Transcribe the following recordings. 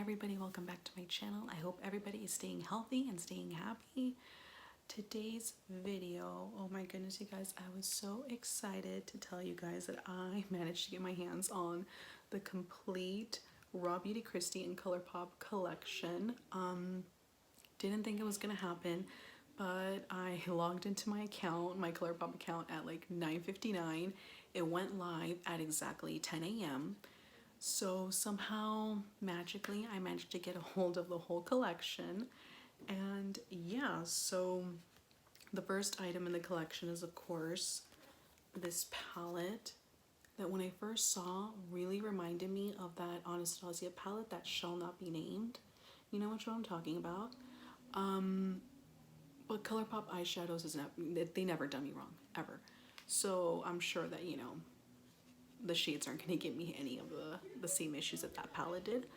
everybody, welcome back to my channel. I hope everybody is staying healthy and staying happy. Today's video, oh my goodness you guys, I was so excited to tell you guys that I managed to get my hands on the complete Raw Beauty Kristi and Colourpop collection. Didn't think it was gonna happen, but I logged into my account, my Colourpop account, at like 9:59. It went live at exactly 10 a.m. So somehow magically I managed to get a hold of the whole collection. And yeah, so the first item in the collection is of course this palette that when I first saw really reminded me of that Anastasia palette that shall not be named. You know what I'm talking about. But Colourpop eyeshadows is they never done me wrong ever. So I'm sure that, you know, the shades aren't going to give me any of the same issues that palette did.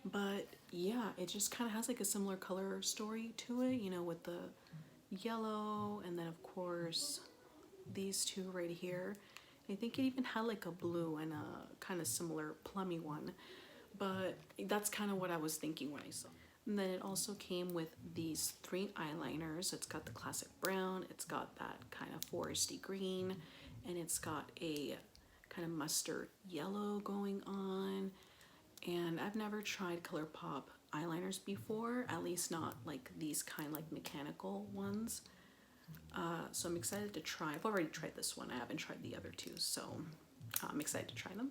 But yeah, it just kind of has like a similar color story to it, you know, with the yellow and then of course these two right here. I think it even had like a blue and a kind of similar plummy one, but that's kind of what I was thinking when I saw it. And then it also came with these 3 eyeliners. It's got the classic brown, it's got that kind of foresty green, and it's got a kind of mustard yellow going on. And I've never tried Colourpop eyeliners before, at least not like these kind, like mechanical ones. So I'm excited to try. I've already tried this one. I haven't tried the other 2, so I'm excited to try them.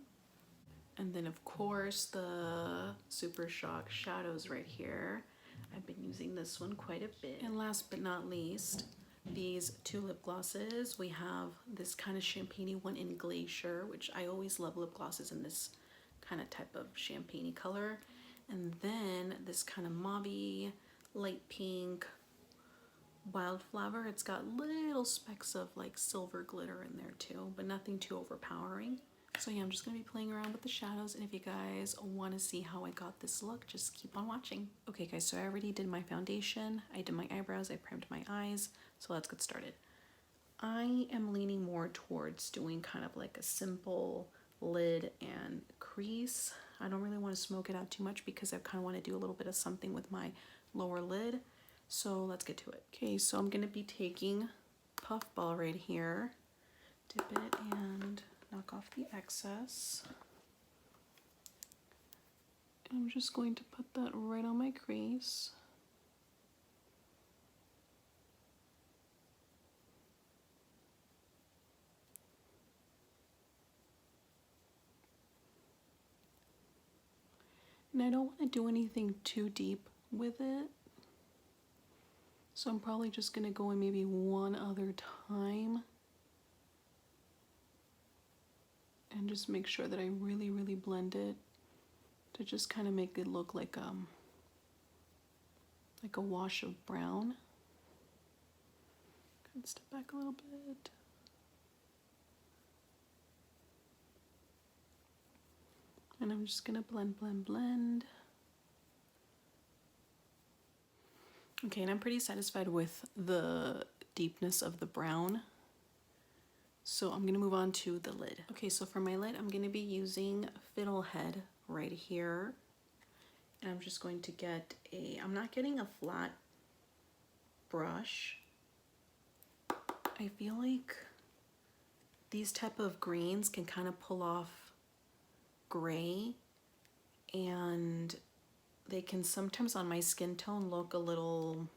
And then of course the Super Shock shadows right here. I've been using this one quite a bit. And last but not least, these 2 lip glosses. We have this kind of champagne-y one in Glacier, which I always love lip glosses in this kind of type of champagne-y color. And then this kind of mauve-y, light pink, wildflower. It's got little specks of like silver glitter in there too, but nothing too overpowering. So yeah, I'm just going to be playing around with the shadows, and if you guys want to see how I got this look, just keep on watching. Okay guys, so I already did my foundation, I did my eyebrows, I primed my eyes, so let's get started. I am leaning more towards doing kind of like a simple lid and crease. I don't really want to smoke it out too much because I kind of want to do a little bit of something with my lower lid. So let's get to it. Okay, so I'm going to be taking Puffball right here, dip it and knock off the excess. I'm just going to put that right on my crease. And I don't want to do anything too deep with it. So I'm probably just going to go in maybe one other time. And just make sure that I really blend it to just kind of make it look like a wash of brown. Kind of step back a little bit. And I'm just gonna blend. Okay, and I'm pretty satisfied with the deepness of the brown. So I'm gonna move on to the lid. Okay, so for my lid, I'm gonna be using Fiddlehead right here. And I'm just going to get I'm not getting a flat brush. I feel like these type of greens can kind of pull off gray, and they can sometimes on my skin tone look a little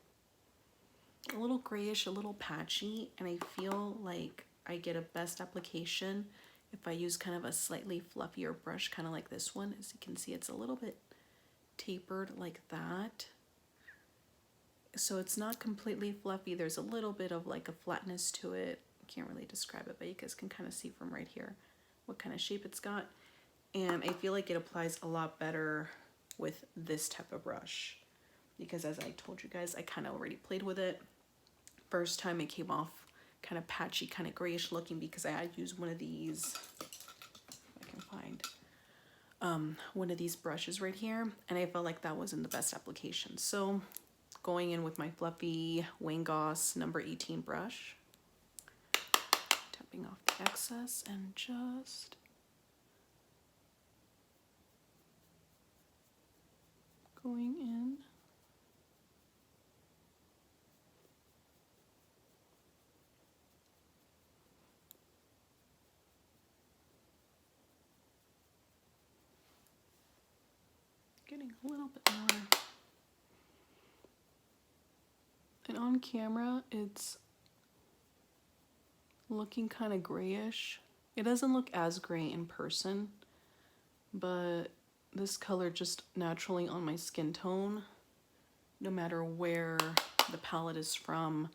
grayish, a little patchy, and I feel like I get a best application if I use kind of a slightly fluffier brush, kind of like this one. As you can see, it's a little bit tapered like that. So it's not completely fluffy. There's a little bit of like a flatness to it. I can't really describe it, but you guys can kind of see from right here what kind of shape it's got. And I feel like it applies a lot better with this type of brush because, as I told you guys, I kind of already played with it. First time it came off kind of patchy, kind of grayish looking because I had used one of these, if I can find one of these brushes right here, and I felt like that wasn't the best application. So going in with my fluffy Wayne Goss number 18 brush, tapping off the excess and just going in. Getting a little bit more. And on camera, it's looking kind of grayish. It doesn't look as gray in person, but this color just naturally on my skin tone, no matter where the palette is from,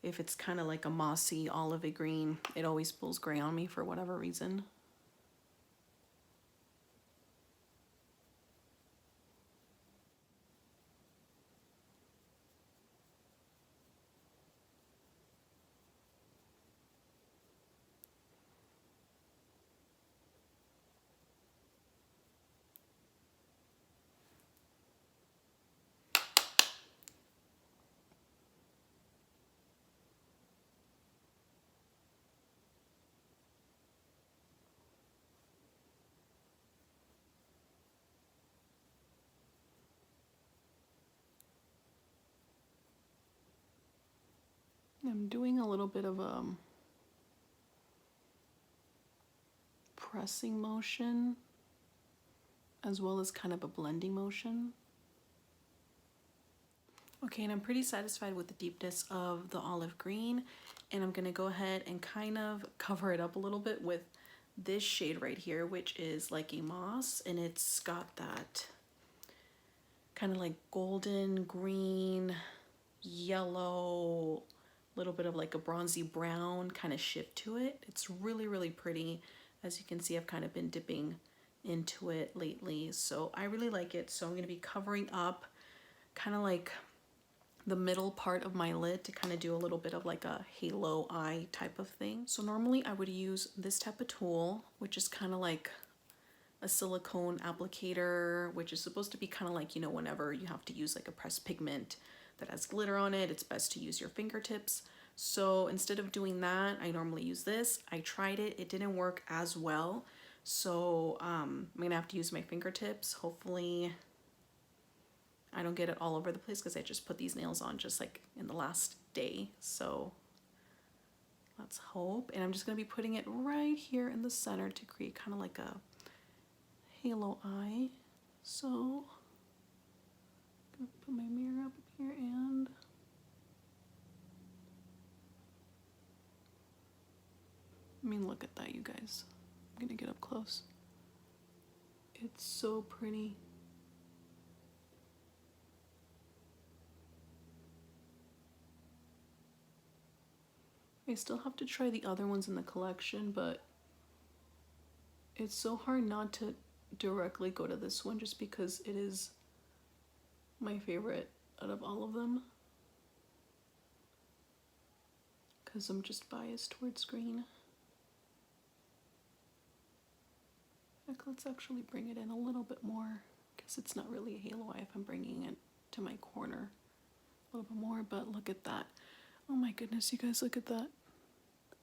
if it's kind of like a mossy olive green, it always pulls gray on me for whatever reason. I'm doing a little bit of a pressing motion as well as kind of a blending motion. Okay, and I'm pretty satisfied with the deepness of the olive green, and I'm gonna go ahead and kind of cover it up a little bit with this shade right here, which is like a moss, and it's got that kind of like golden green, yellow, little bit of like a bronzy brown kind of shift to it. It's really, really pretty. As you can see, I've kind of been dipping into it lately, so I really like it. So I'm going to be covering up kind of like the middle part of my lid to kind of do a little bit of like a halo eye type of thing. So normally I would use this type of tool, which is kind of like a silicone applicator, which is supposed to be kind of like, you know, whenever you have to use like a pressed pigment that has glitter on it, it's best to use your fingertips. So instead of doing that, I normally use this. I tried it, it didn't work as well. So I'm gonna have to use my fingertips. Hopefully I don't get it all over the place because I just put these nails on just like in the last day. So let's hope. And I'm just gonna be putting it right here in the center to create kind of like a halo eye. So I'm gonna put my mirror up here and I mean, look at that, you guys. I'm gonna get up close. It's so pretty. I still have to try the other ones in the collection, but it's so hard not to directly go to this one just because it is my favorite out of all of them. Because I'm just biased towards green. Let's actually bring it in a little bit more because it's not really a halo eye if I'm bringing it to my corner a little bit more, but look at that. Oh my goodness, you guys, look at that.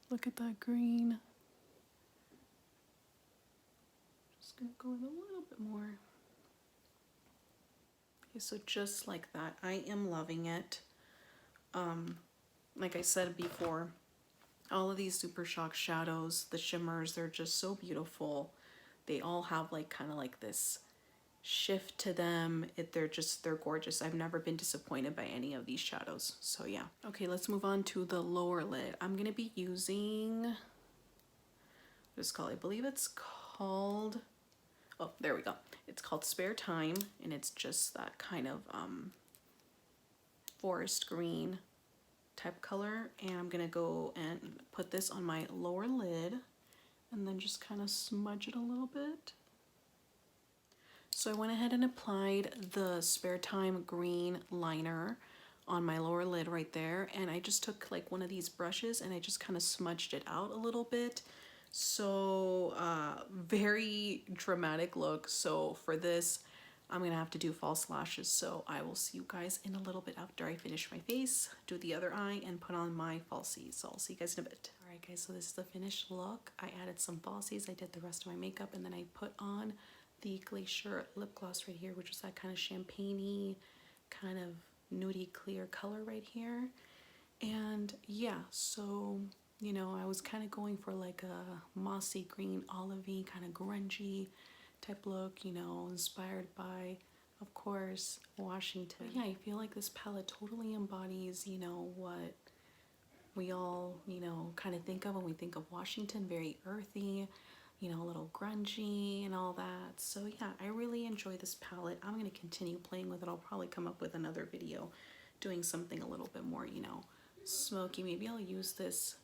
Look at that green. Just gonna go in a little bit more. Okay, so just like that, I am loving it. Like I said before, all of these Super Shock shadows, the shimmers, they're just so beautiful. They all have like kind of like this shift to them. They're gorgeous. I've never been disappointed by any of these shadows. So yeah. Okay, let's move on to the lower lid. I'm gonna be using I believe it's called, oh, there we go. It's called Spare Time, and it's just that kind of forest green type color. And I'm gonna go and put this on my lower lid and then just kind of smudge it a little bit. So I went ahead and applied the Spare Time green liner on my lower lid right there, and I just took like one of these brushes and I just kind of smudged it out a little bit. So very dramatic look. So for this, I'm gonna have to do false lashes. So I will see you guys in a little bit after I finish my face, do the other eye, and put on my falsies. So I'll see you guys in a bit. Alright guys, so this is the finished look. I added some falsies, I did the rest of my makeup, and then I put on the Glacier lip gloss right here, which is that kind of champagne-y, kind of nudie clear color right here. And yeah, so you know, I was kind of going for like a mossy green, olivey, kind of grungy type look, you know, inspired by, of course, Washington. But yeah, I feel like this palette totally embodies, you know, what we all, you know, kind of think of when we think of Washington. Very earthy, you know, a little grungy and all that. So yeah, I really enjoy this palette. I'm going to continue playing with it. I'll probably come up with another video doing something a little bit more, you know, smoky. Maybe I'll use this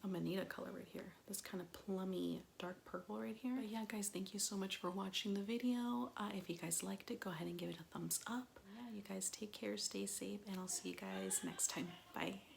Amanita color right here, this kind of plummy dark purple right here. But yeah, guys, thank you so much for watching the video. If you guys liked it, go ahead and give it a thumbs up. Yeah, you guys take care, stay safe, and I'll see you guys next time. Bye.